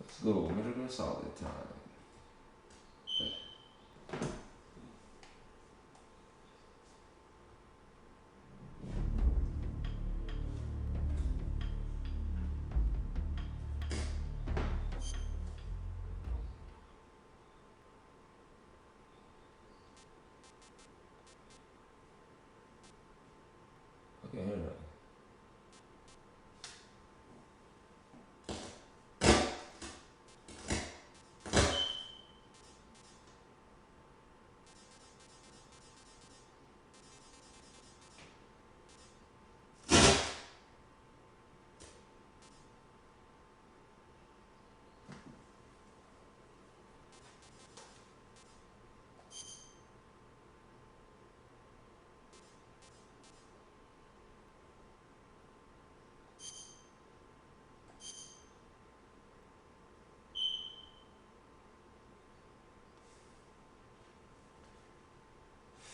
Let's go, Metal Gear Solid time. Okay, here we go.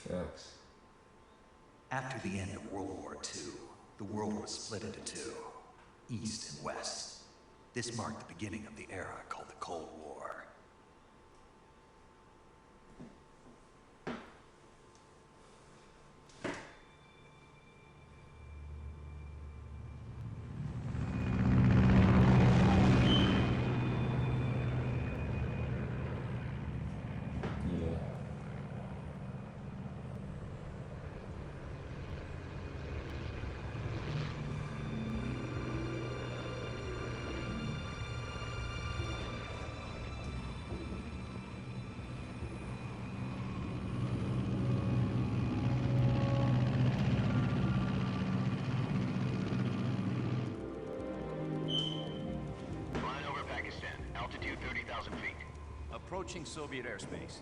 Facts. After the end of World War II, the world was split into two, East and West. This marked the beginning of the era called the Cold War. Yeah. Flying over Pakistan, altitude 30,000 feet. Approaching Soviet airspace.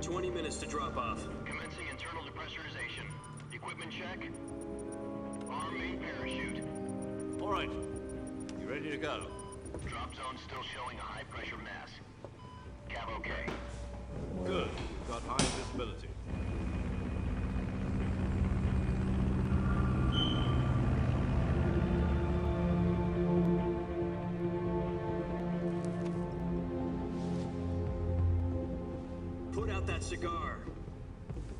20 minutes to drop off. Commencing internal depressurization. Equipment check. Arm main parachute. All right. You ready to go? Drop zone still showing a high pressure mass. Cav okay. Good. We've got high visibility. Put out that cigar.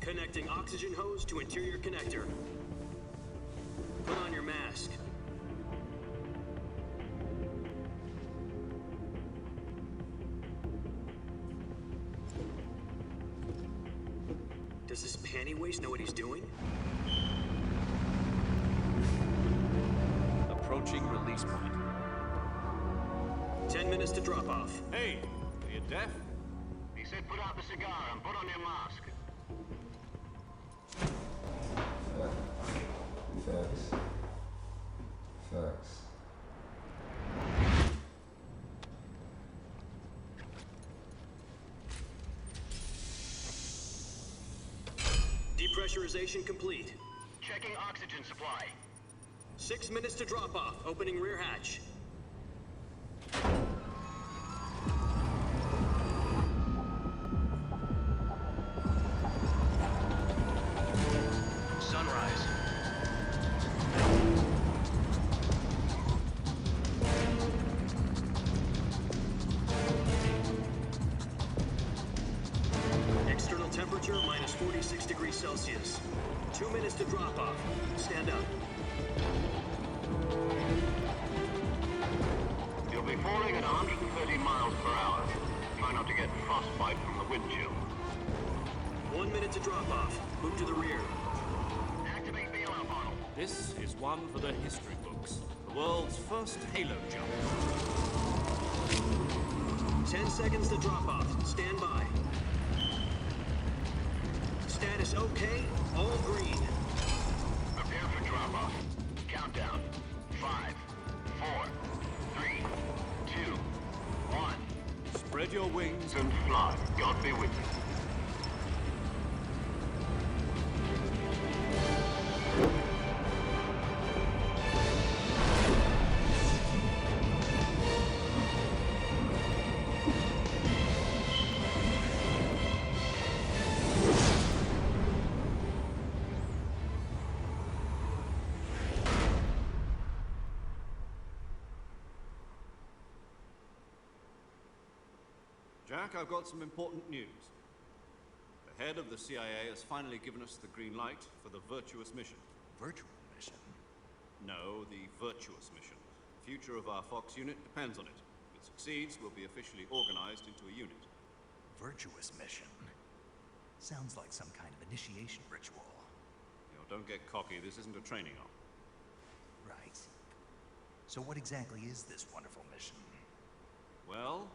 Connecting oxygen hose to interior connector. Put on your mask. Does this panty waste know what he's doing? Approaching release point. 10 minutes to drop off. Hey, are you deaf? He said put out the cigar and put on your mask. Facts. Facts. Depressurization complete. Checking oxygen supply. 6 minutes to drop off. Opening rear hatch. Sunrise. External temperature minus 46 degrees Celsius. 2 minutes to drop off. Stand up. You'll be falling at 130 miles per hour. Try not to get frostbite from the wind chill. 1 minute to drop off. Move to the rear. Activate bailout model. This is one for the history books. The world's first halo jump. 10 seconds to drop off. Stand by. Status okay. All green. Prepare for drop off. Countdown. 5, 4, 3, 2, 1. Spread your wings. And fly. God be with you. Jack, I've got some important news. The head of the CIA has finally given us the green light for the virtuous mission. Virtual mission? No, the virtuous mission. The future of our Fox unit depends on it. If it succeeds, we'll be officially organized into a unit. Virtuous mission? Sounds like some kind of initiation ritual. You know, don't get cocky. This isn't a training arm. Right. So what exactly is this wonderful mission? Well,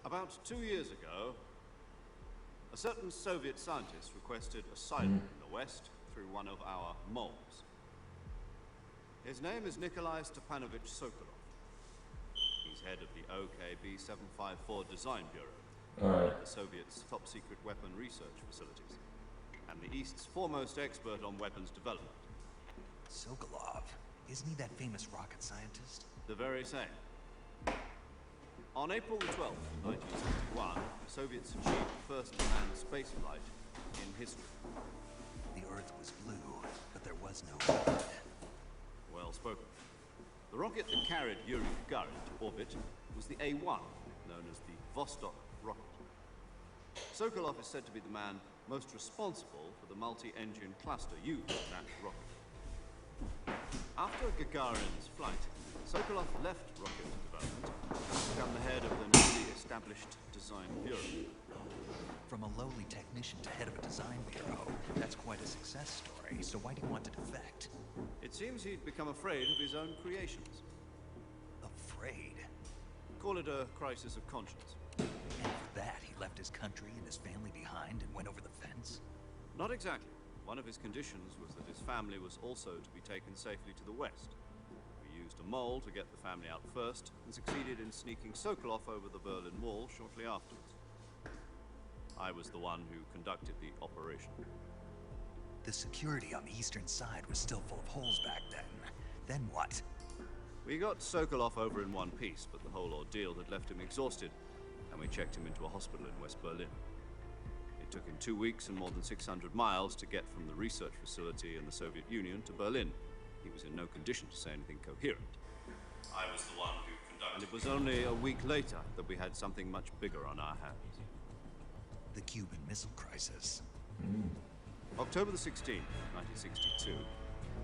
about 2 years ago, a certain Soviet scientist requested asylum in the West through one of our moles. His name is Nikolai Stepanovich Sokolov. He's head of the OKB 754 Design Bureau, the Soviets' top-secret weapon research facilities, and the East's foremost expert on weapons development. Sokolov? Isn't he that famous rocket scientist? The very same. On April the 12th, 1961, the Soviets achieved the first manned spaceflight in history. The Earth was blue, but there was no red. Well spoken. The rocket that carried Yuri Gagarin to orbit was the A-1, known as the Vostok rocket. Sokolov is said to be the man most responsible for the multi-engine cluster used in that rocket. After Gagarin's flight, Sokolov left rocket development to become the head of the newly established Design Bureau. From a lowly technician to head of a design bureau, that's quite a success story. So why do you want to defect? It seems he'd become afraid of his own creations. Afraid? Call it a crisis of conscience. And for that, he left his country and his family behind and went over the fence? Not exactly. One of his conditions was that his family was also to be taken safely to the West. We used a mole to get the family out first, and succeeded in sneaking Sokolov over the Berlin Wall shortly afterwards. I was the one who conducted the operation. The security on the eastern side was still full of holes back then. Then what? We got Sokolov over in one piece, but the whole ordeal had left him exhausted, and we checked him into a hospital in West Berlin. It took him 2 weeks and more than 600 miles to get from the research facility in the Soviet Union to Berlin. He was in no condition to say anything coherent. I was the one who conducted. And it was only a week later that we had something much bigger on our hands. The Cuban Missile Crisis. October the 16th, 1962,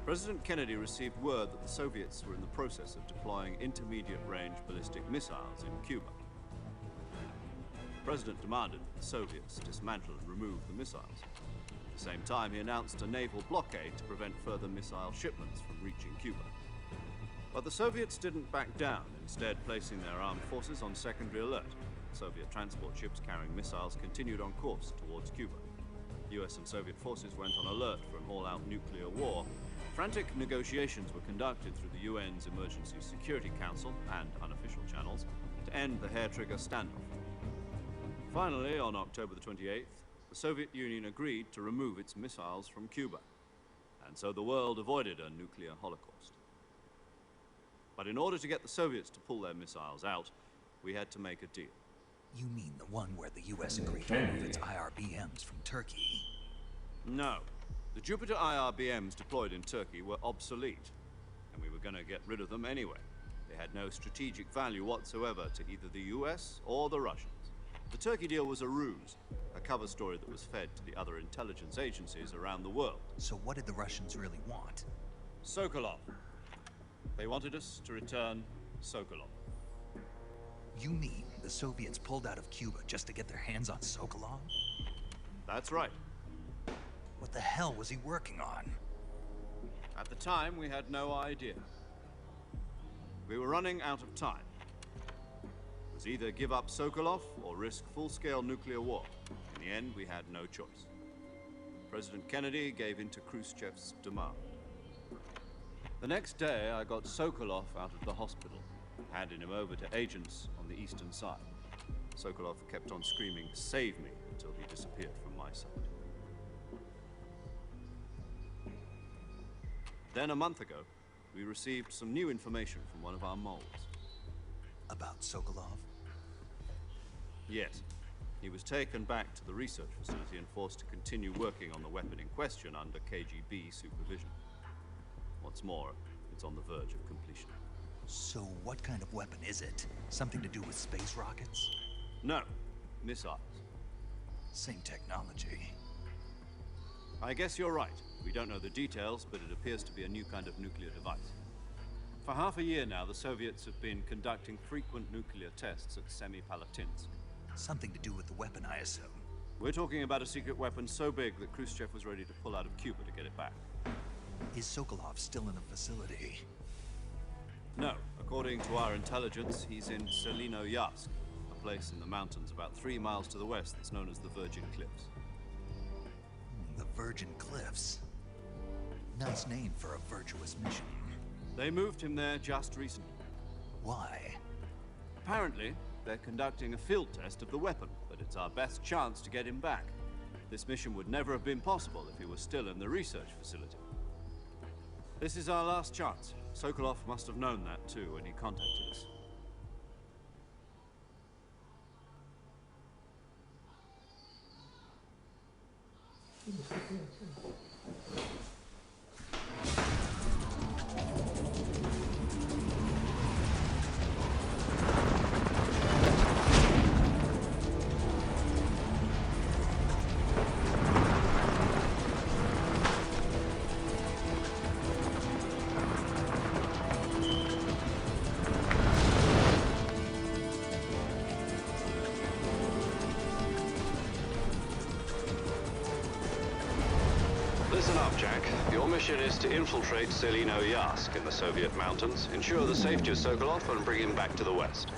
President Kennedy received word that the Soviets were in the process of deploying intermediate-range ballistic missiles in Cuba. The President demanded that the Soviets dismantle and remove the missiles. At the same time, he announced a naval blockade to prevent further missile shipments from reaching Cuba. But the Soviets didn't back down, instead placing their armed forces on secondary alert. Soviet transport ships carrying missiles continued on course towards Cuba. US and Soviet forces went on alert for an all-out nuclear war. Frantic negotiations were conducted through the UN's Emergency Security Council and unofficial channels to end the hair-trigger standoff. Finally, on October the 28th, the Soviet Union agreed to remove its missiles from Cuba, and so the world avoided a nuclear holocaust. But in order to get the Soviets to pull their missiles out, we had to make a deal. You mean the one where the US agreed to remove its IRBMs from Turkey? No. The Jupiter IRBMs deployed in Turkey were obsolete, and we were going to get rid of them anyway. They had no strategic value whatsoever to either the US or the Russians. The Turkey deal was a ruse, a cover story that was fed to the other intelligence agencies around the world. So what did the Russians really want? Sokolov. They wanted us to return Sokolov. You mean the Soviets pulled out of Cuba just to get their hands on Sokolov? That's right. What the hell was he working on? At the time, we had no idea. We were running out of time. It was either give up Sokolov or risk full-scale nuclear war. In the end, we had no choice. President Kennedy gave in to Khrushchev's demand. The next day, I got Sokolov out of the hospital, handing him over to agents on the eastern side. Sokolov kept on screaming, "Save me," until he disappeared from my sight. Then a month ago, we received some new information from one of our moles. About Sokolov? Yes. He was taken back to the research facility and forced to continue working on the weapon in question under KGB supervision. What's more, it's on the verge of completion. So what kind of weapon is it? Something to do with space rockets? No. Missiles. Same technology. I guess you're right. We don't know the details, but it appears to be a new kind of nuclear device. For half a year now, the Soviets have been conducting frequent nuclear tests at Semipalatinsk. Something to do with the weapon, I assume. We're talking about a secret weapon so big that Khrushchev was ready to pull out of Cuba to get it back. Is Sokolov still in the facility? No. According to our intelligence, he's in Selino-Yarsk, a place in the mountains about 3 miles to the west that's known as the Virgin Cliffs. The Virgin Cliffs. Nice name for a virtuous mission. They moved him there just recently. Why? Apparently, they're conducting a field test of the weapon, but it's our best chance to get him back. This mission would never have been possible if he was still in the research facility. This is our last chance. Sokolov must have known that too when he contacted us. Listen up, Jack. Your mission is to infiltrate Selino-Yarsk in the Soviet mountains, ensure the safety of Sokolov, and bring him back to the West.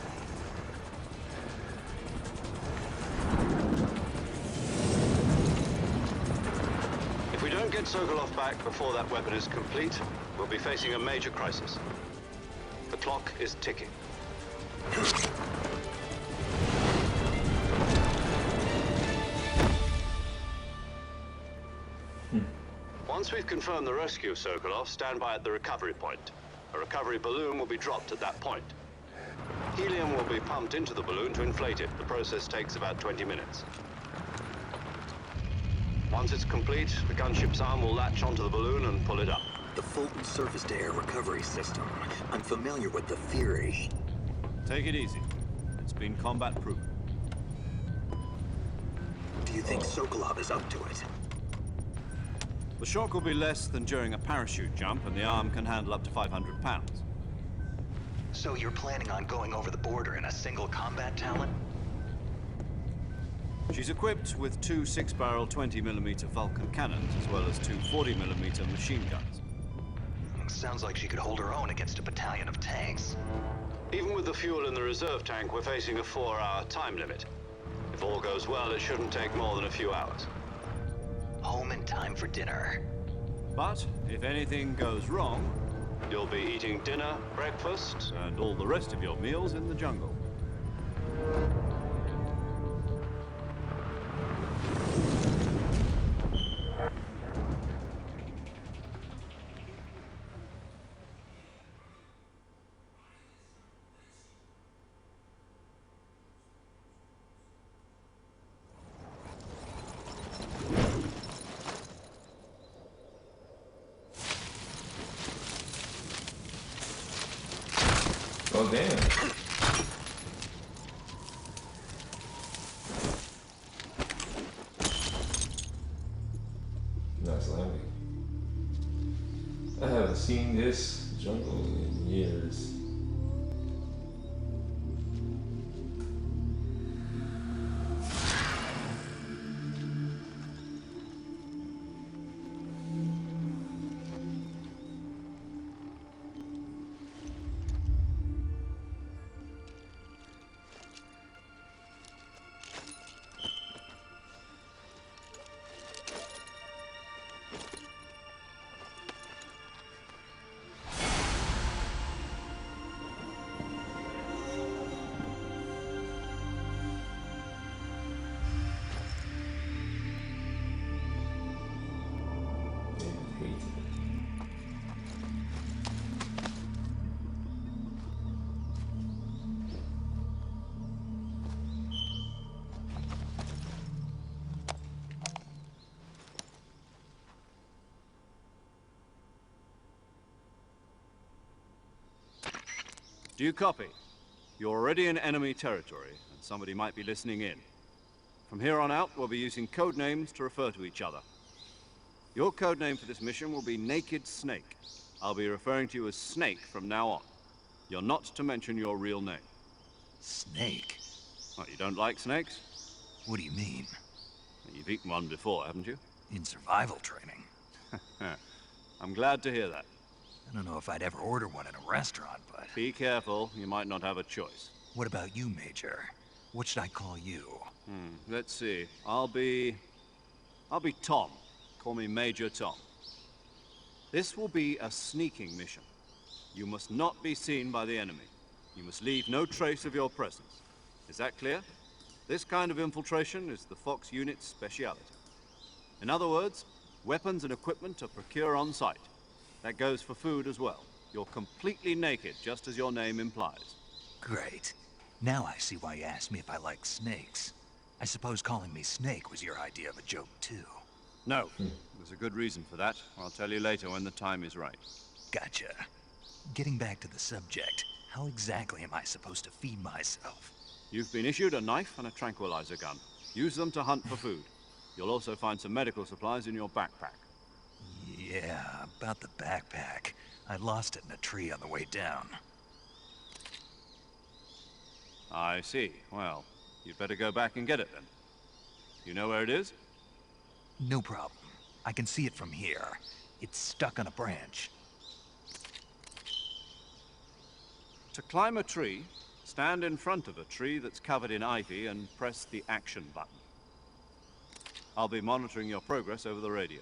If we don't get Sokolov back before that weapon is complete, we'll be facing a major crisis. The clock is ticking. Once we've confirmed the rescue of Sokolov, stand by at the recovery point. A recovery balloon will be dropped at that point. Helium will be pumped into the balloon to inflate it. The process takes about 20 minutes. Once it's complete, the gunship's arm will latch onto the balloon and pull it up. The Fulton surface-to-air recovery system. I'm familiar with the theory. Take it easy. It's been combat-proven. Do you think Sokolov is up to it? The shock will be less than during a parachute jump, and the arm can handle up to 500 pounds. So you're planning on going over the border in a single combat talent? She's equipped with 2 6-barrel 20mm Vulcan cannons, as well as 2 40mm machine guns. Sounds like she could hold her own against a battalion of tanks. Even with the fuel in the reserve tank, we're facing a 4-hour time limit. If all goes well, it shouldn't take more than a few hours. Home in time for dinner. But if anything goes wrong, You'll be eating dinner, breakfast, and all the rest of your meals in the jungle. Oh, damn. Nice landing. I haven't seen this jungle in years. Do you copy? You're already in enemy territory, and somebody might be listening in. From here on out, we'll be using code names to refer to each other. Your code name for this mission will be Naked Snake. I'll be referring to you as Snake from now on. You're not to mention your real name. Snake? What, you don't like snakes? What do you mean? You've eaten one before, haven't you? In survival training? I'm glad to hear that. I don't know if I'd ever order one in a restaurant, but... Be careful, you might not have a choice. What about you, Major? What should I call you? Let's see. I'll be Tom. Call me Major Tom. This will be a sneaking mission. You must not be seen by the enemy. You must leave no trace of your presence. Is that clear? This kind of infiltration is the Fox unit's speciality. In other words, weapons and equipment to procure on site. That goes for food as well. You're completely naked, just as your name implies. Great. Now I see why you asked me if I like snakes. I suppose calling me Snake was your idea of a joke, too. No, there's a good reason for that. I'll tell you later when the time is right. Gotcha. Getting back to the subject, how exactly am I supposed to feed myself? You've been issued a knife and a tranquilizer gun. Use them to hunt for food. You'll also find some medical supplies in your backpack. Yeah, about the backpack. I lost it in a tree on the way down. I see. Well, you'd better go back and get it then. You know where it is? No problem. I can see it from here. It's stuck on a branch. To climb a tree, stand in front of a tree that's covered in ivy and press the action button. I'll be monitoring your progress over the radio.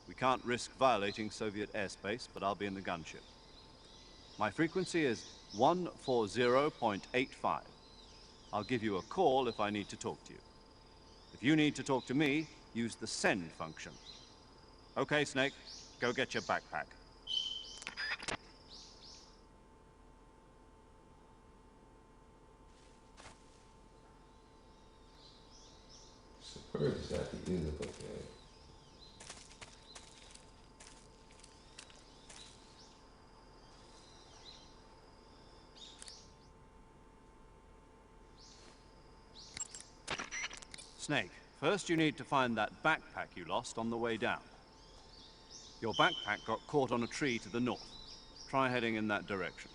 We can't risk violating Soviet airspace, but I'll be in the gunship. My frequency is 140.85. I'll give you a call if I need to talk to you. If you need to talk to me, use the send function. Okay, Snake, go get your backpack. So where exactly is it? Okay. Snake, first you need to find that backpack you lost on the way down. Your backpack got caught on a tree to the north. Try heading in that direction.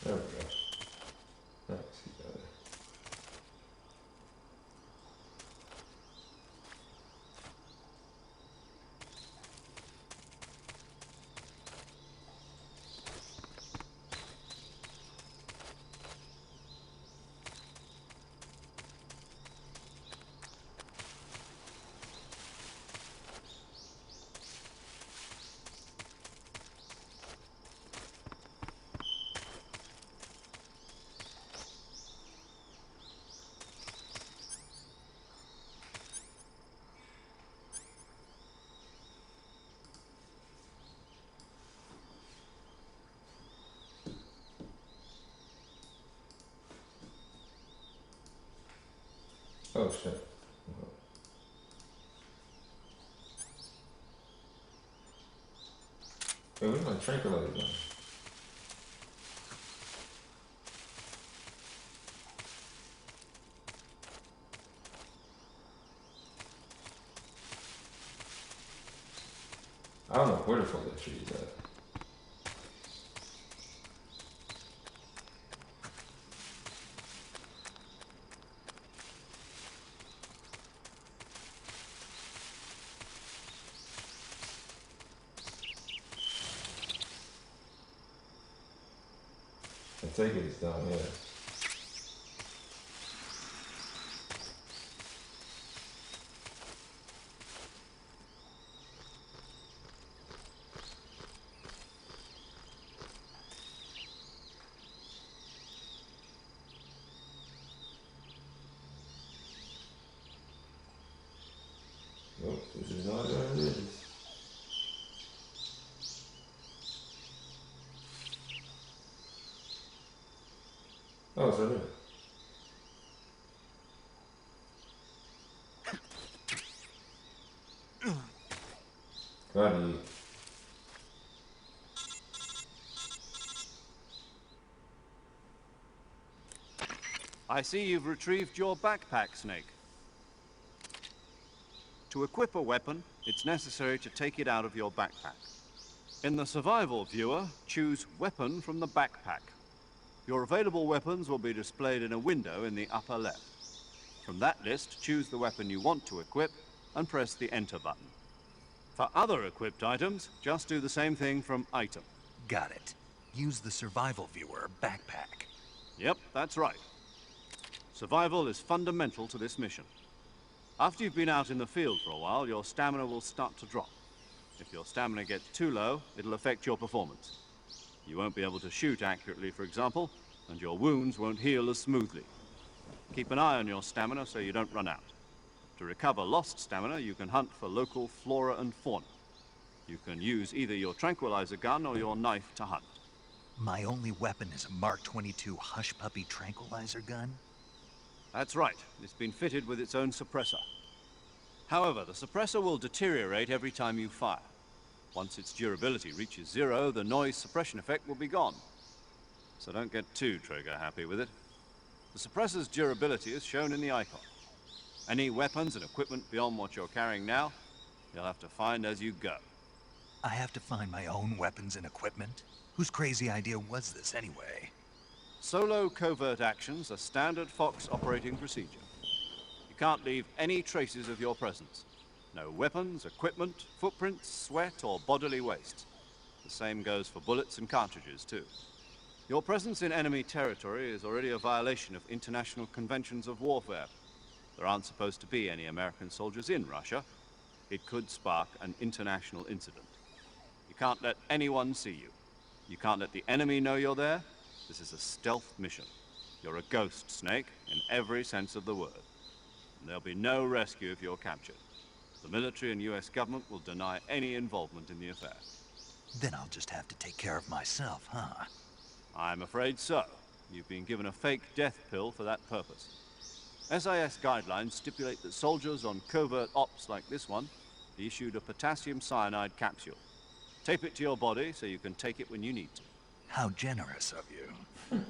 There we go. Nice, you got it. Oh shit. Wait, where's my tranquilizer gun? I don't know where the fuck that tree is at. I take it it's down here. Nope. Which is not what it is. Oh, it's right here. Buddy. I see you've retrieved your backpack, Snake. To equip a weapon, it's necessary to take it out of your backpack. In the survival viewer, choose Weapon from the backpack. Your available weapons will be displayed in a window in the upper left. From that list, choose the weapon you want to equip and press the Enter button. For other equipped items, just do the same thing from Item. Got it. Use the survival viewer backpack. Yep, that's right. Survival is fundamental to this mission. After you've been out in the field for a while, your stamina will start to drop. If your stamina gets too low, it'll affect your performance. You won't be able to shoot accurately, for example, and your wounds won't heal as smoothly. Keep an eye on your stamina so you don't run out. To recover lost stamina, you can hunt for local flora and fauna. You can use either your tranquilizer gun or your knife to hunt. My only weapon is a Mark 22 Hush Puppy tranquilizer gun? That's right. It's been fitted with its own suppressor. However, the suppressor will deteriorate every time you fire. Once its durability reaches 0, the noise suppression effect will be gone. So don't get too trigger happy with it. The suppressor's durability is shown in the icon. Any weapons and equipment beyond what you're carrying now, you'll have to find as you go. I have to find my own weapons and equipment? Whose crazy idea was this anyway? Solo covert actions are standard Fox operating procedure. You can't leave any traces of your presence. No weapons, equipment, footprints, sweat, or bodily waste. The same goes for bullets and cartridges, too. Your presence in enemy territory is already a violation of international conventions of warfare. There aren't supposed to be any American soldiers in Russia. It could spark an international incident. You can't let anyone see you. You can't let the enemy know you're there. This is a stealth mission. You're a ghost, Snake, in every sense of the word. And there'll be no rescue if you're captured. The military and US government will deny any involvement in the affair. Then I'll just have to take care of myself, huh? I'm afraid so. You've been given a fake death pill for that purpose. SIS guidelines stipulate that soldiers on covert ops like this one be issued a potassium cyanide capsule. Tape it to your body so you can take it when you need to. How generous of you.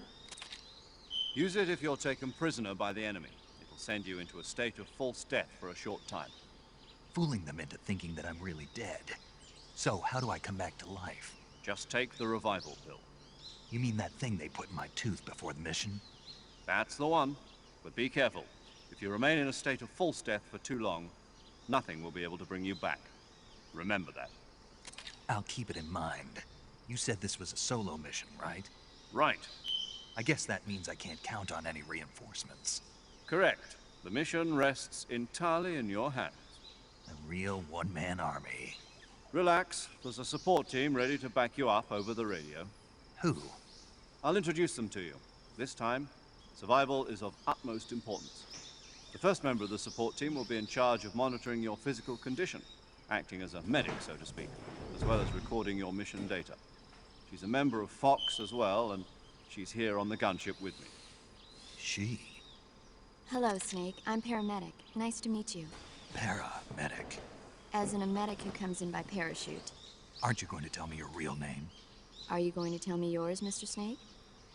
Use it if you're taken prisoner by the enemy. It'll send you into a state of false death for a short time. Fooling them into thinking that I'm really dead. So, how do I come back to life? Just take the revival pill. You mean that thing they put in my tooth before the mission? That's the one. But be careful. If you remain in a state of false death for too long, nothing will be able to bring you back. Remember that. I'll keep it in mind. You said this was a solo mission, right? Right. I guess that means I can't count on any reinforcements. Correct. The mission rests entirely in your hands. A real one-man army. Relax. There's a support team ready to back you up over the radio. Who? I'll introduce them to you. This time, survival is of utmost importance. The first member of the support team will be in charge of monitoring your physical condition, acting as a medic, so to speak, as well as recording your mission data. She's a member of Fox as well, and she's here on the gunship with me. She? Hello, Snake. I'm paramedic. Nice to meet you. Paramedic. As in a medic who comes in by parachute. Aren't you going to tell me your real name? Are you going to tell me yours, Mr. Snake?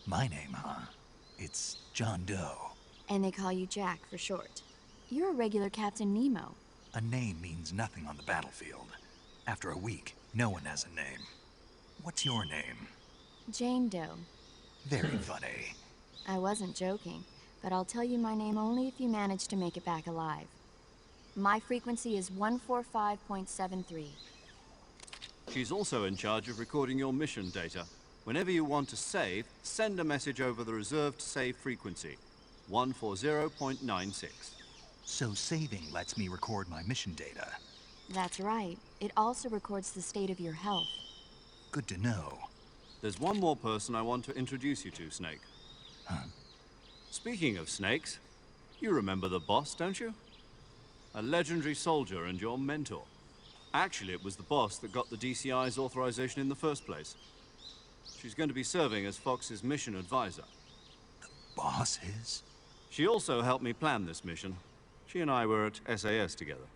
My name, huh? It's John Doe. And they call you Jack for short. You're a regular Captain Nemo. A name means nothing on the battlefield. After a week, no one has a name. What's your name? Jane Doe. Very funny. I wasn't joking, but I'll tell you my name only if you manage to make it back alive. My frequency is 145.73. She's also in charge of recording your mission data. Whenever you want to save, send a message over the reserved save frequency, 140.96. So saving lets me record my mission data. That's right. It also records the state of your health. Good to know. There's one more person I want to introduce you to, Snake. Huh? Speaking of snakes, you remember the boss, don't you? A legendary soldier and your mentor. Actually, it was the boss that got the DCI's authorization in the first place. She's going to be serving as Fox's mission advisor. Boss is? She also helped me plan this mission. She and I were at SAS together.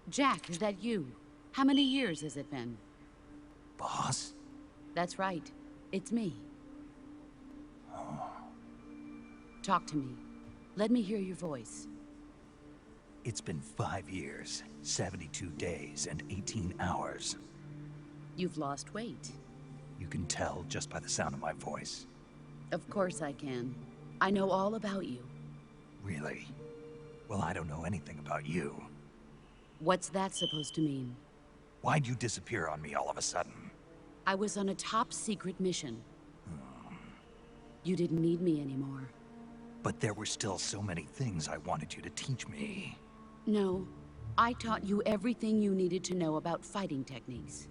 Jack, is that you? How many years has it been? Boss? That's right. It's me. Talk to me. Let me hear your voice. It's been 5 years, 72 days, and 18 hours. You've lost weight. You can tell just by the sound of my voice. Of course I can. I know all about you. Really? Well, I don't know anything about you. What's that supposed to mean? Why'd you disappear on me all of a sudden? I was on a top-secret mission. You didn't need me anymore. But there were still so many things I wanted you to teach me. No. I taught you everything you needed to know about fighting techniques.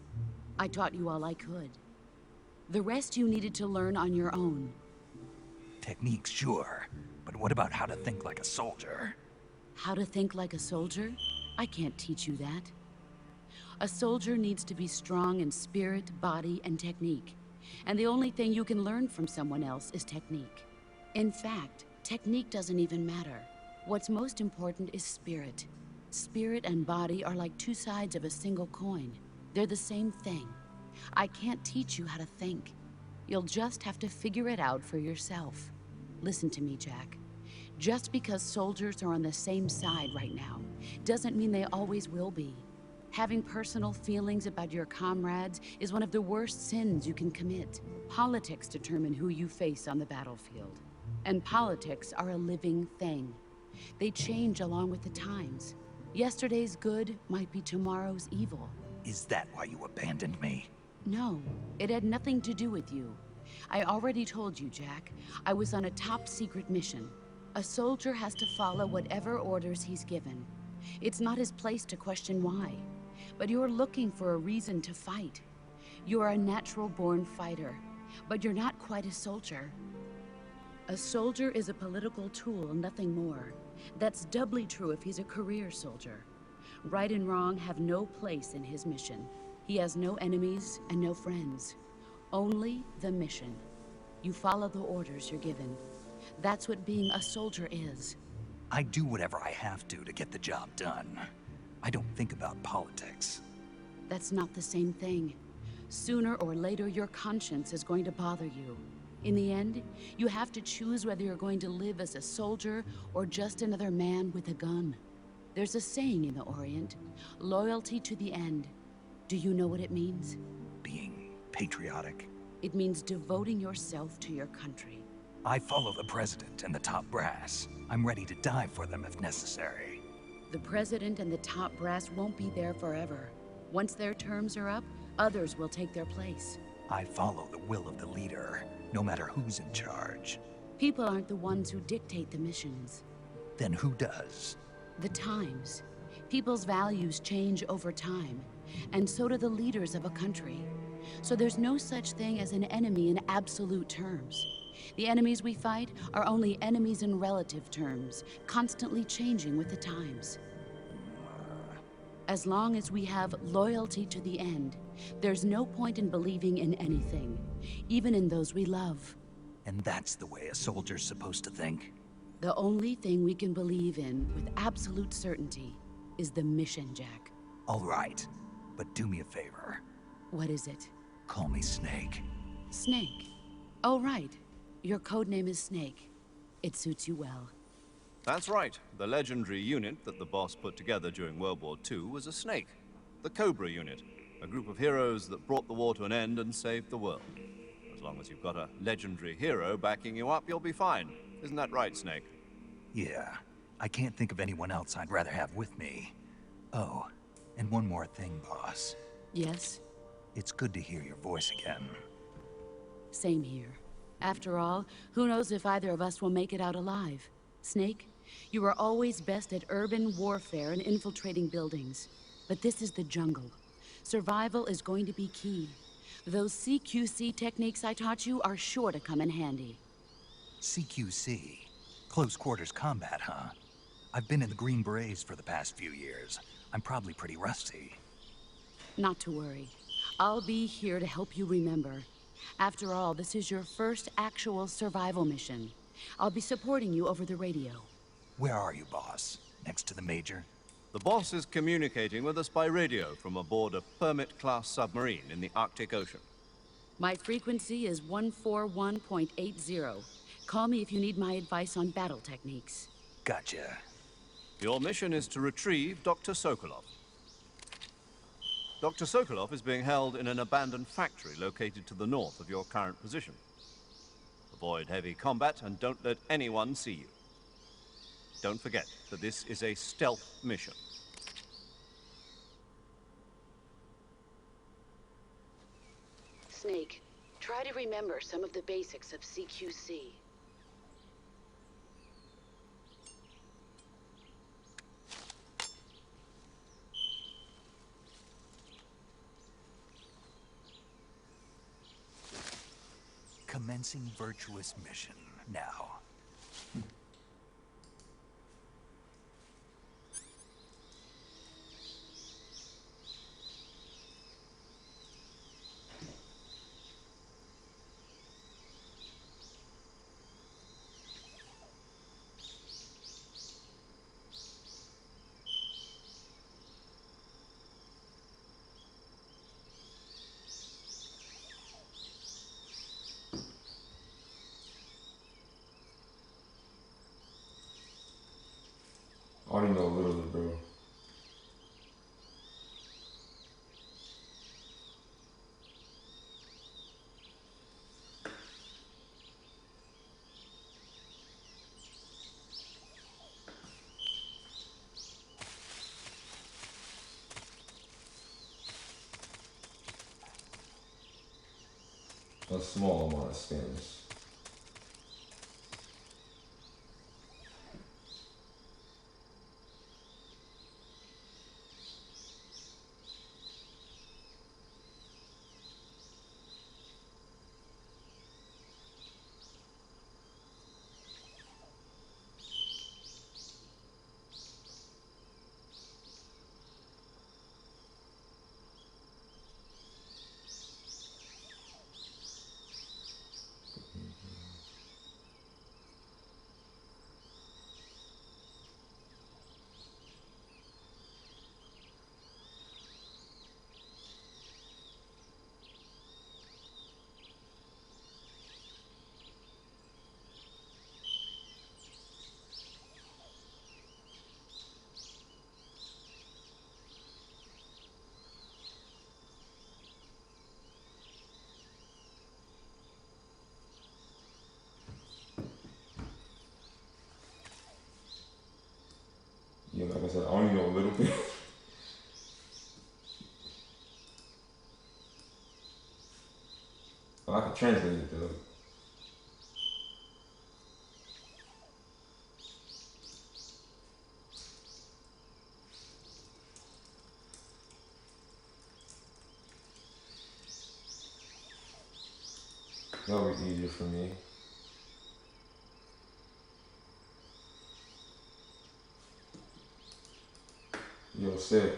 I taught you all I could. The rest you needed to learn on your own. Techniques, sure. But what about how to think like a soldier? How to think like a soldier? I can't teach you that. A soldier needs to be strong in spirit, body, and technique. And the only thing you can learn from someone else is technique. In fact, technique doesn't even matter. What's most important is spirit. Spirit and body are like two sides of a single coin. They're the same thing. I can't teach you how to think. You'll just have to figure it out for yourself. Listen to me, Jack. Just because soldiers are on the same side right now doesn't mean they always will be. Having personal feelings about your comrades is one of the worst sins you can commit. Politics determine who you face on the battlefield. And politics are a living thing. They change along with the times. Yesterday's good might be tomorrow's evil. Is that why you abandoned me? No, it had nothing to do with you. I already told you, Jack. I was on a top-secret mission. A soldier has to follow whatever orders he's given. It's not his place to question why. But you're looking for a reason to fight. You're a natural-born fighter, but you're not quite a soldier. A soldier is a political tool, nothing more. That's doubly true if he's a career soldier. Right and wrong have no place in his mission. He has no enemies and no friends. Only the mission. You follow the orders you're given. That's what being a soldier is. I do whatever I have to get the job done. I don't think about politics. That's not the same thing. Sooner or later, your conscience is going to bother you. In the end, you have to choose whether you're going to live as a soldier or just another man with a gun. There's a saying in the Orient, loyalty to the end. Do you know what it means? Being patriotic. It means devoting yourself to your country. I follow the president and the top brass. I'm ready to die for them if necessary. The president and the top brass won't be there forever. Once their terms are up, others will take their place. I follow the will of the leader, no matter who's in charge. People aren't the ones who dictate the missions. Then who does? The times. People's values change over time, and so do the leaders of a country. So there's no such thing as an enemy in absolute terms. The enemies we fight are only enemies in relative terms, constantly changing with the times. As long as we have loyalty to the end, there's no point in believing in anything, even in those we love. And that's the way a soldier's supposed to think? The only thing we can believe in with absolute certainty is the mission, Jack. All right, but do me a favor. What is it? Call me Snake. Snake? Oh, right. Your code name is Snake. It suits you well. That's right. The legendary unit that the boss put together during World War II was a snake. The Cobra unit. A group of heroes that brought the war to an end and saved the world. As long as you've got a legendary hero backing you up, you'll be fine. Isn't that right, Snake? Yeah. I can't think of anyone else I'd rather have with me. Oh, and one more thing, boss. Yes? It's good to hear your voice again. Same here. After all, who knows if either of us will make it out alive? Snake, you are always best at urban warfare and infiltrating buildings. But this is the jungle. Survival is going to be key. Those CQC techniques I taught you are sure to come in handy. CQC? Close quarters combat, huh? I've been in the Green Berets for the past few years. I'm probably pretty rusty. Not to worry. I'll be here to help you remember. After all, this is your first actual survival mission. I'll be supporting you over the radio. Where are you, boss? Next to the Major? The boss is communicating with us by radio from aboard a Permit-class submarine in the Arctic Ocean. My frequency is 141.80. Call me if you need my advice on battle techniques. Gotcha. Your mission is to retrieve Dr. Sokolov. Dr. Sokolov is being held in an abandoned factory located to the north of your current position. Avoid heavy combat and don't let anyone see you. Don't forget that this is a stealth mission. Snake, try to remember some of the basics of CQC. Commencing virtuous mission now. I already know a little bit, bro. A small amount of Spanish. Yeah, like I said, I only know a little bit. But I can translate it though. That'll be easier for me. Yo, sick.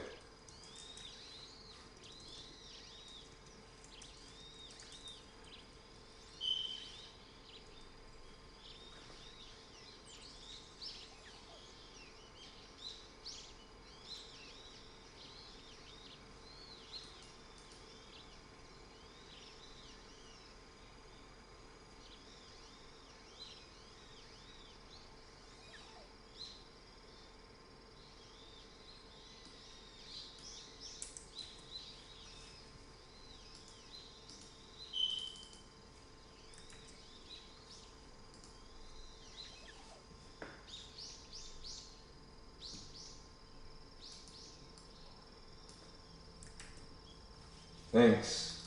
Thanks.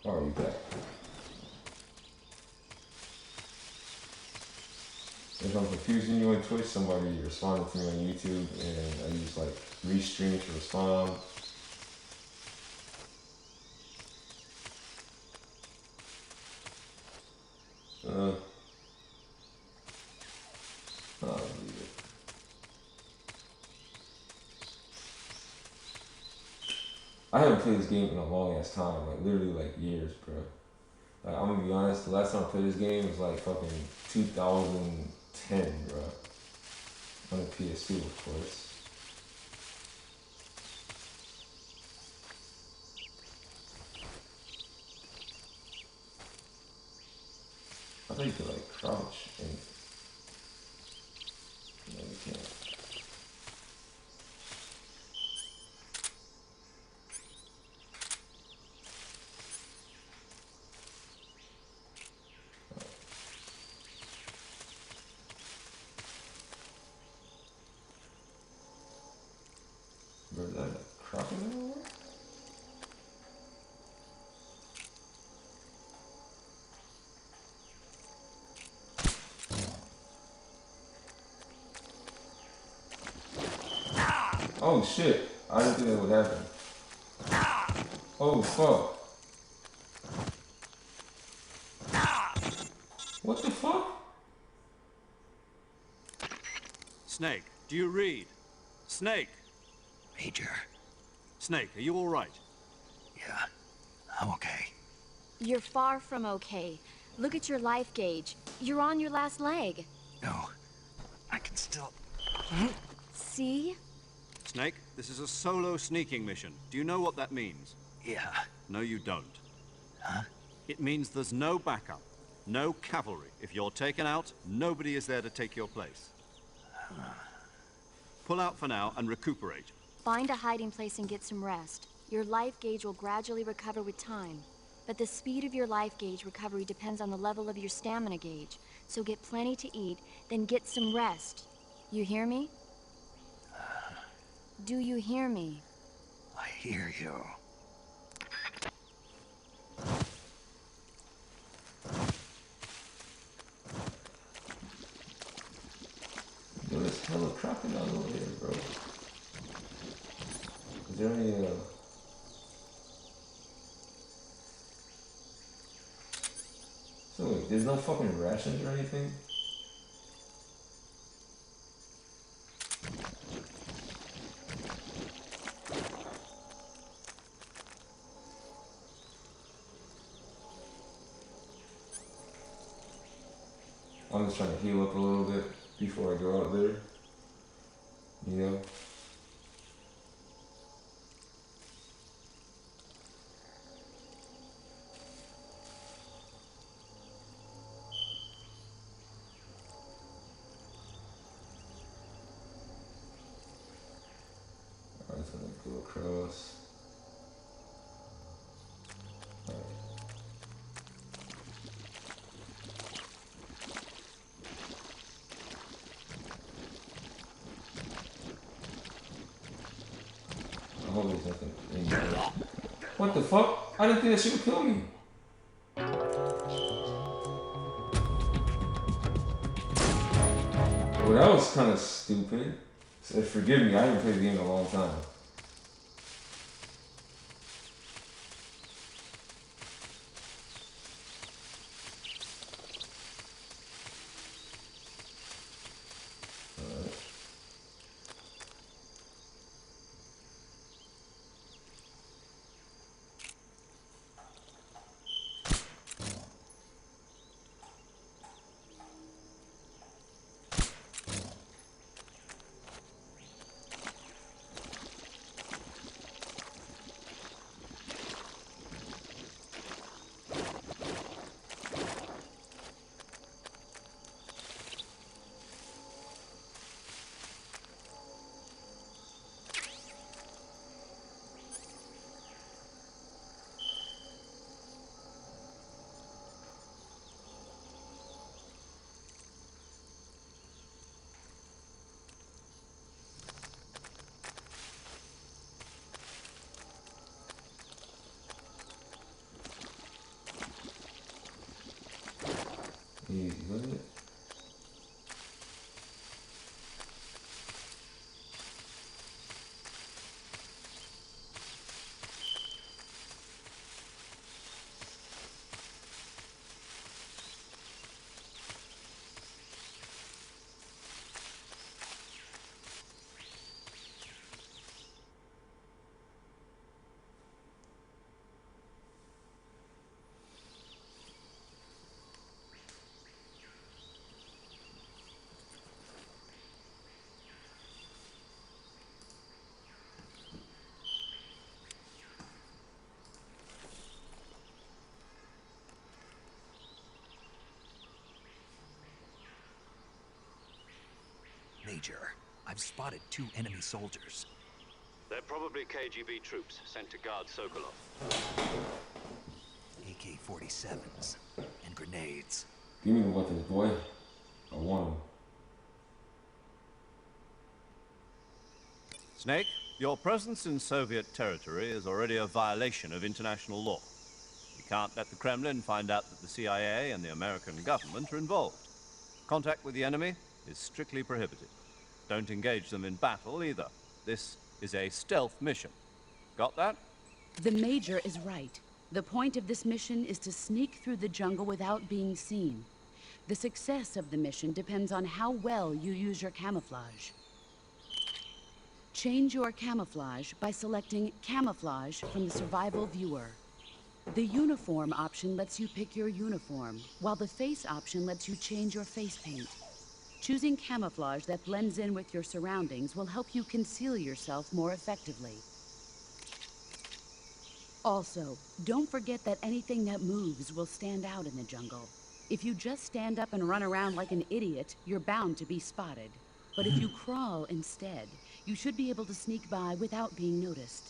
Oh, you back. if I'm confusing you on Twitch, somebody responded to me on YouTube, and I use like restream to respond. I'll leave it. I haven't played this game in a long ass time, like literally like years, bro. Like, I'm gonna be honest, the last time I played this game was like fucking 2010, bro. On the PS2, of course. I thought you could like crouch and no, you can't. Bro, is that a crocodile? Oh shit, I didn't think that would happen. Oh fuck. What the fuck? Snake, do you read? Snake! Major. Snake, are you all right? Yeah, I'm okay. You're far from okay. Look at your life gauge. You're on your last leg. No, I can still... See? Snake, this is a solo sneaking mission. Do you know what that means? Yeah. No, you don't. Huh? It means there's no backup, no cavalry. If you're taken out, nobody is there to take your place. Pull out for now and recuperate. Find a hiding place and get some rest. Your life gauge will gradually recover with time. But the speed of your life gauge recovery depends on the level of your stamina gauge. So get plenty to eat, then get some rest. You hear me? Do you hear me? I hear you. Yo, there's hella crocodiles over here, bro. Is there any, So wait, there's no fucking rations or anything? I'm just trying to heal up a little bit before I go out there. You know? I'm just gonna go across. Alright. I hope there's nothing in there. What the fuck? I didn't think that shit would kill me. Well, that was kind of stupid. So forgive me, I haven't played the game in a long time. Easy, wasn't it? Major, I've spotted 2 enemy soldiers. They're probably KGB troops sent to guard Sokolov. AK-47s and grenades. Give me the weapons, boy. I want them. Snake, your presence in Soviet territory is already a violation of international law. You can't let the Kremlin find out that the CIA and the American government are involved. Contact with the enemy is strictly prohibited. Don't engage them in battle either. This is a stealth mission. Got that? The Major is right. The point of this mission is to sneak through the jungle without being seen. The success of the mission depends on how well you use your camouflage. Change your camouflage by selecting Camouflage from the Survival Viewer. The Uniform option lets you pick your uniform, while the Face option lets you change your face paint. Choosing camouflage that blends in with your surroundings will help you conceal yourself more effectively. Also, don't forget that anything that moves will stand out in the jungle. If you just stand up and run around like an idiot, you're bound to be spotted. But if you crawl instead, you should be able to sneak by without being noticed.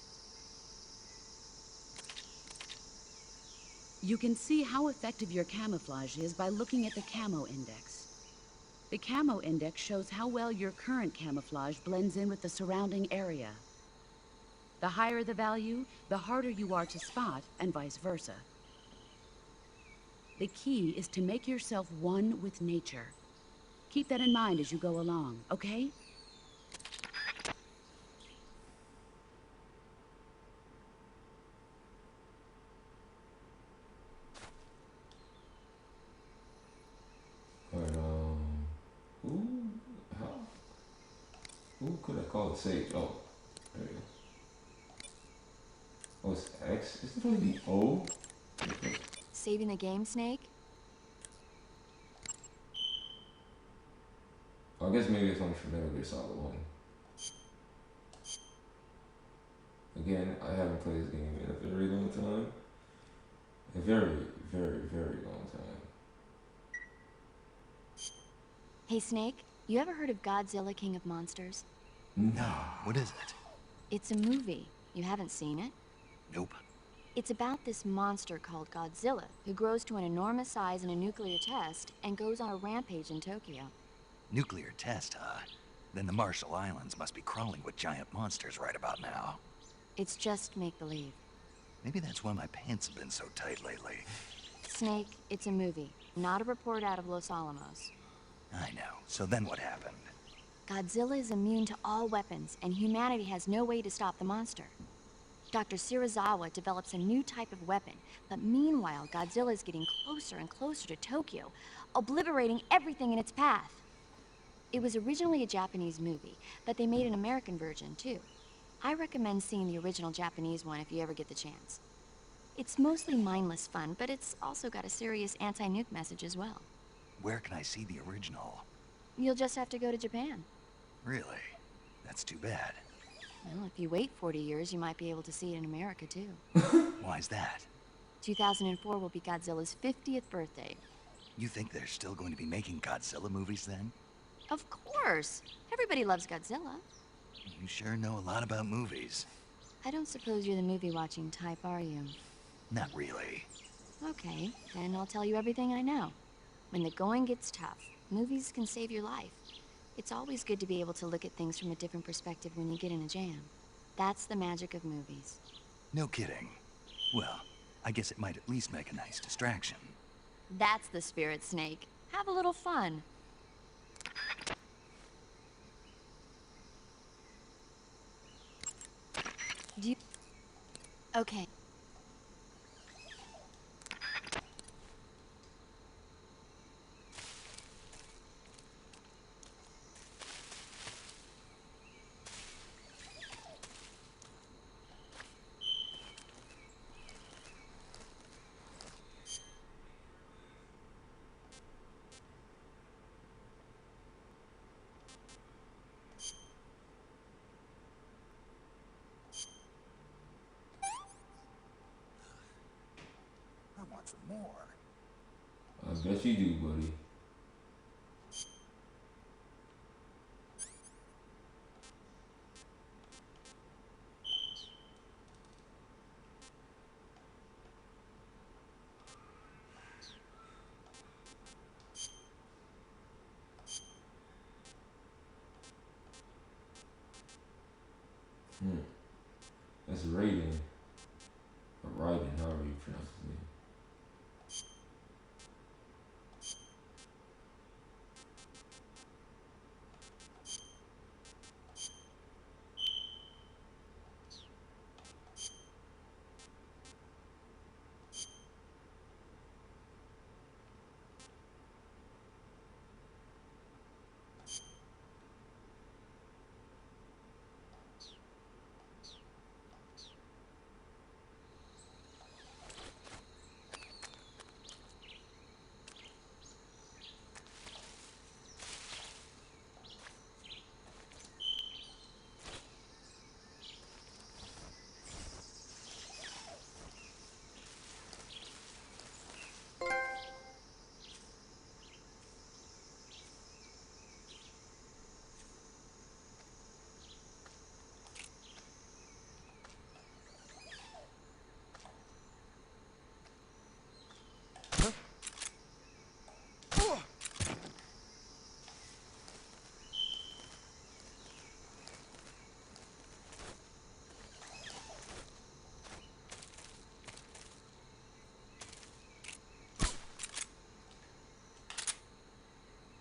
You can see how effective your camouflage is by looking at the Camo Index. The Camo Index shows how well your current camouflage blends in with the surrounding area. The higher the value, the harder you are to spot, and vice versa. The key is to make yourself one with nature. Keep that in mind as you go along, okay? Alright, who could I call it Sage? Oh, there you go. Oh, it's X? Is it really the O? Saving the game, Snake? I guess maybe it's only for Metal Gear Solid 1. Again, I haven't played this game in a very long time. A very, very, very long time. Hey, Snake, you ever heard of Godzilla King of Monsters? No, what is it? It's a movie. You haven't seen it? Nope. It's about this monster called Godzilla, who grows to an enormous size in a nuclear test and goes on a rampage in Tokyo. Nuclear test, huh? Then the Marshall Islands must be crawling with giant monsters right about now. It's just make-believe. Maybe that's why my pants have been so tight lately. Snake, it's a movie, not a report out of Los Alamos. I know. So then what happened? Godzilla is immune to all weapons, and humanity has no way to stop the monster. Dr. Shirazawa develops a new type of weapon, but meanwhile, Godzilla is getting closer and closer to Tokyo, obliterating everything in its path. It was originally a Japanese movie, but they made an American version, too. I recommend seeing the original Japanese one if you ever get the chance. It's mostly mindless fun, but it's also got a serious anti-nuke message as well. Where can I see the original? You'll just have to go to Japan. Really? That's too bad. Well, if you wait 40 years, you might be able to see it in America, too. Why's that? 2004 will be Godzilla's 50th birthday. You think they're still going to be making Godzilla movies then? Of course! Everybody loves Godzilla. You sure know a lot about movies. I don't suppose you're the movie-watching type, are you? Not really. Okay, then I'll tell you everything I know. When the going gets tough, movies can save your life. It's always good to be able to look at things from a different perspective when you get in a jam. That's the magic of movies. No kidding. Well, I guess it might at least make a nice distraction. That's the spirit, Snake. Have a little fun. Do you... Okay. I want some more. I bet you do, buddy. Hmm. That's rating. Or writing, however you pronounce his name.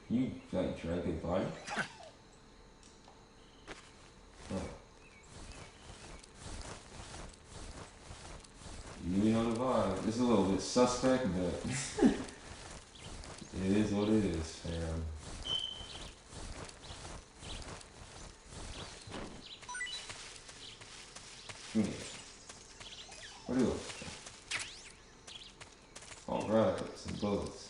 You like drank his body? Oh. You know the vibe. It's a little bit suspect, but it is what it is, fam. Yeah. What do you want? Alright, some bullets.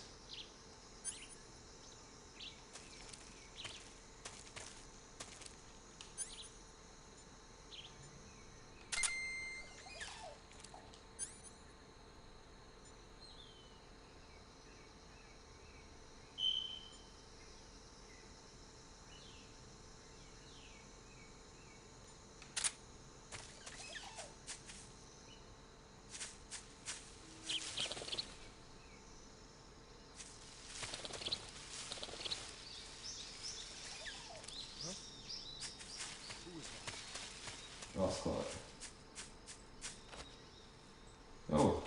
Lost squad. Oh.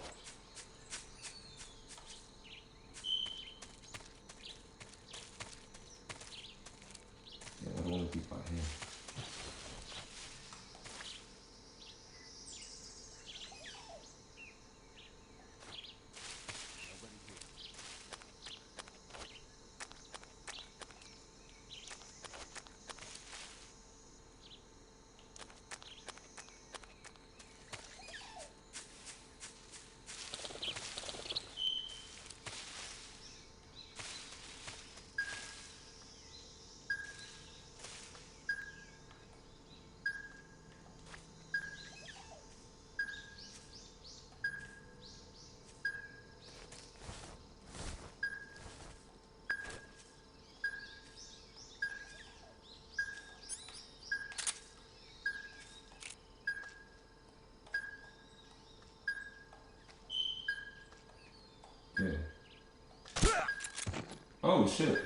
Yeah, I don't want to keep by him. Yeah. Oh shit.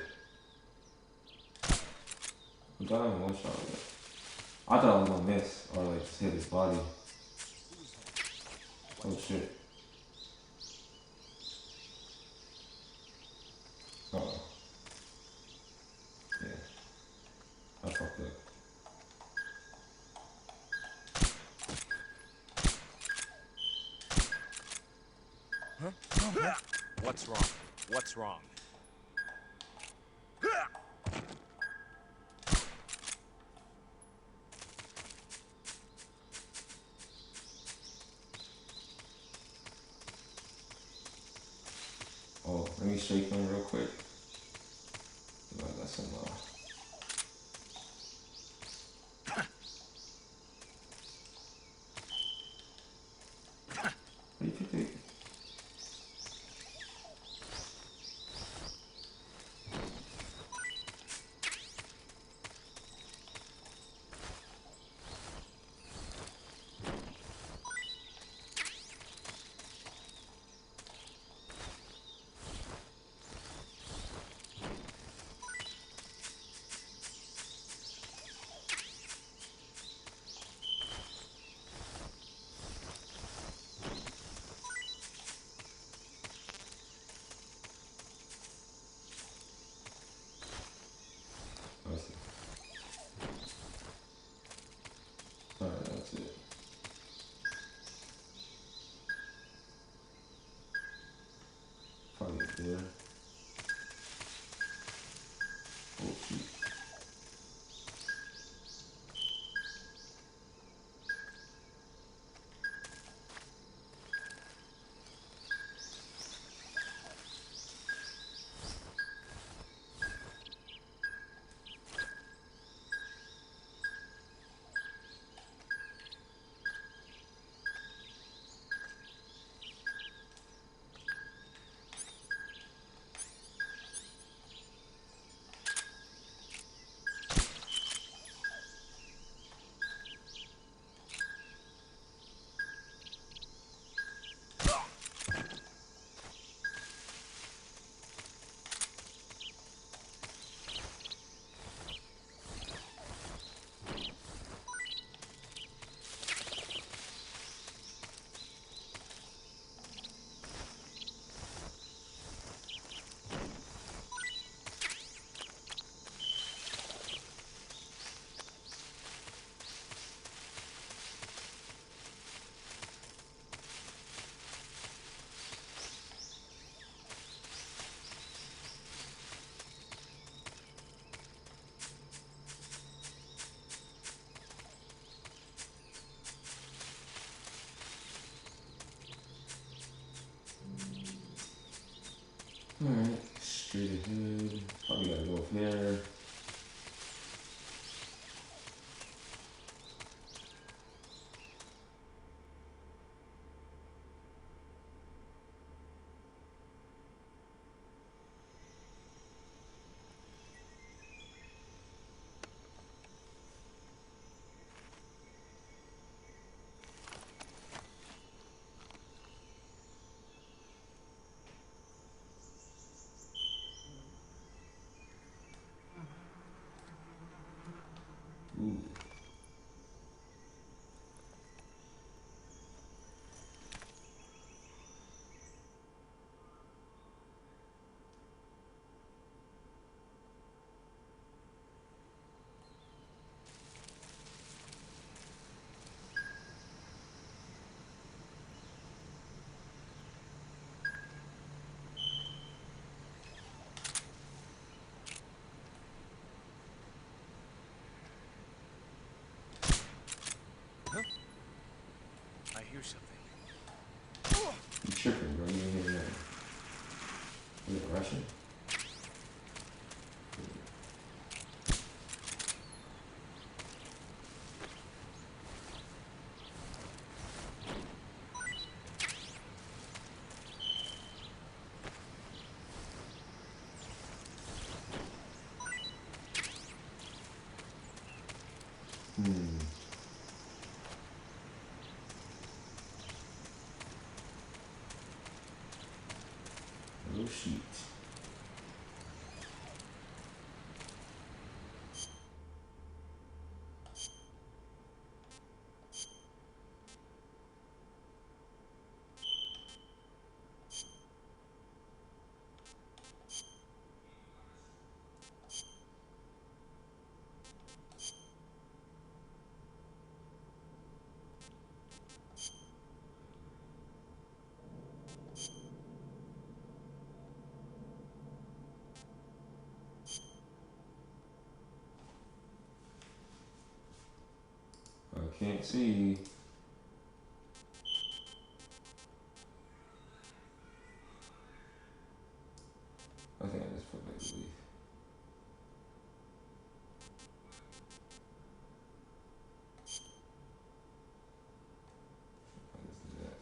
I got him one shot with it. I thought I was gonna miss or like just hit his body. Oh shit. Oh. Yeah. I fucked up. What's wrong? What's wrong? Oh, let me shake him real quick. I got some How do you pick it? Alright, straight ahead. Probably gotta go up there. Ooh. I hear something. You tripping, bro. You ain't hear nothing. Is it Russian? No sheet. I can't see. I think I just put back the leaf. I just do that.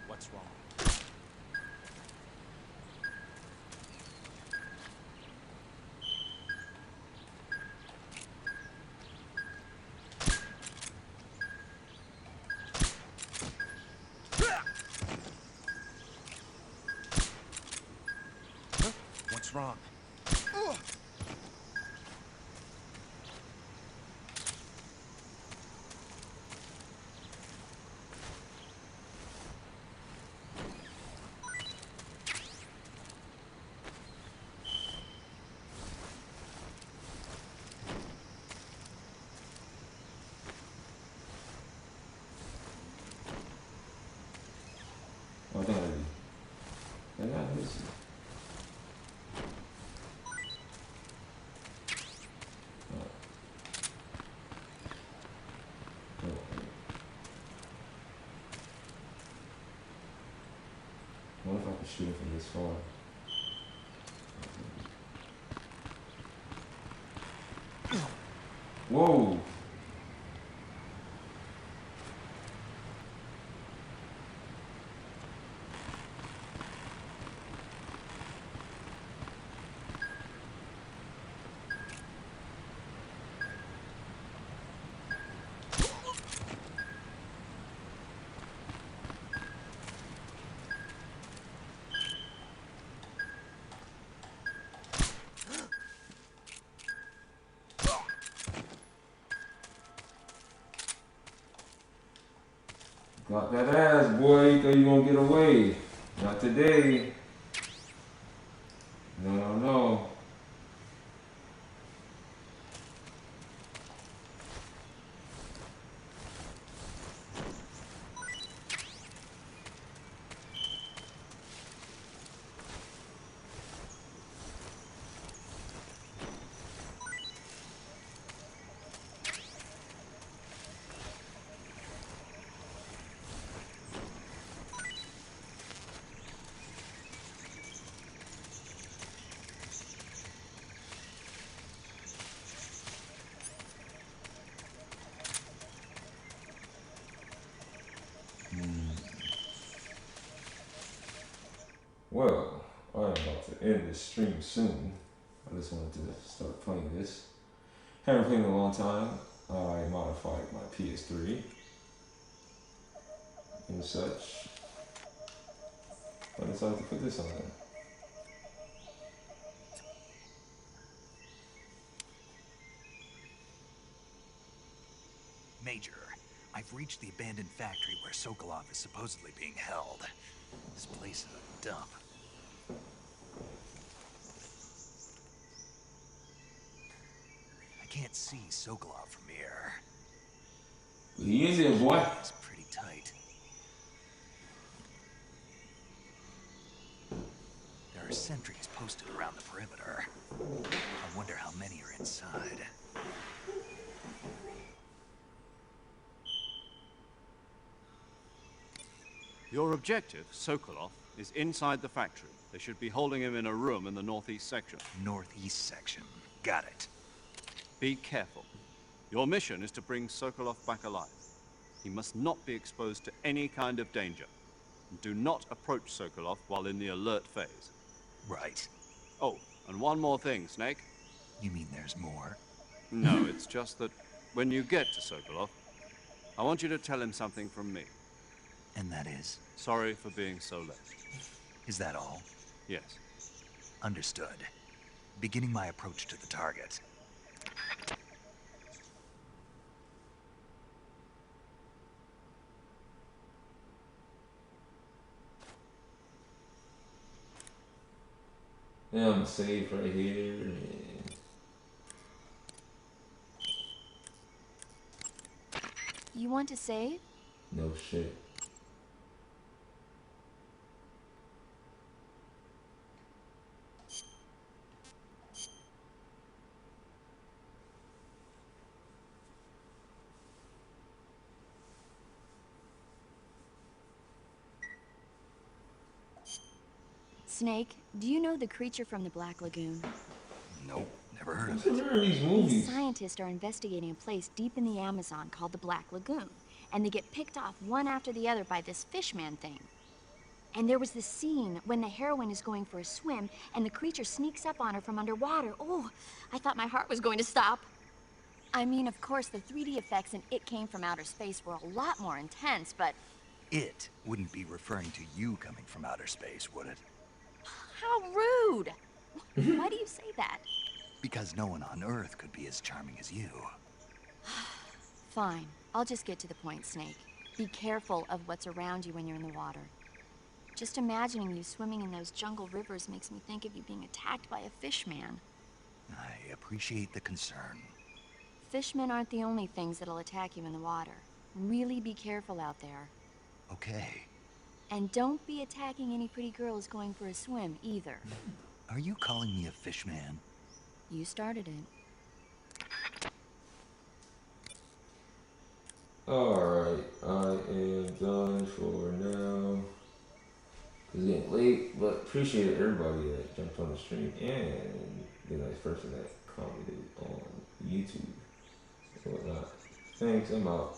What's wrong? What's wrong? Oh, I think I did. Did I miss it? Oh. Oh. What if I could shoot it from this far? Whoa! Got that ass, boy. You thought you gonna get away. Not today. No, no, no. Well, I am about to end this stream soon. I just wanted to start playing this. Haven't played in a long time. I modified my PS3 and such. I decided to put this on there. Major, I've reached the abandoned factory where Sokolov is supposedly being held. This place is a dump. I can't see Sokolov from here. He is here, boy. It's pretty tight. There are sentries posted around the perimeter. I wonder how many are inside. Your objective, Sokolov, is inside the factory. They should be holding him in a room in the northeast section. Northeast section. Got it. Be careful. Your mission is to bring Sokolov back alive. He must not be exposed to any kind of danger. And do not approach Sokolov while in the alert phase. Right. Oh, and one more thing, Snake. You mean there's more? No, it's just that when you get to Sokolov, I want you to tell him something from me. And that is? Sorry for being so late. Is that all? Yes. Understood. Beginning my approach to the target. Yeah, I'm safe right here. And You want to save? no shit. Snake, do you know the creature from the Black Lagoon? Nope, never heard of What's it. in these These movies? scientists are investigating a place deep in the Amazon called the Black Lagoon, and they get picked off one after the other by this fishman thing. And there was this scene when the heroine is going for a swim, and the creature sneaks up on her from underwater. Oh, I thought my heart was going to stop. I mean, of course, the 3D effects in It Came from Outer Space were a lot more intense, but It wouldn't be referring to you coming from outer space, would it? how rude! Why do you say that? Because no one on Earth could be as charming as you. Fine, I'll just get to the point, Snake. Be careful of what's around you when you're in the water. Just imagining you swimming in those jungle rivers makes me think of you being attacked by a fishman. I appreciate the concern. Fishmen aren't the only things that'll attack you in the water. Really be careful out there. Okay. And don't be attacking any pretty girls going for a swim, either. Are you calling me a fishman? You started it. Alright, I am done for now. It's getting late, but appreciate everybody that jumped on the stream and the nice person that commented on YouTube and whatnot. Thanks, I'm out.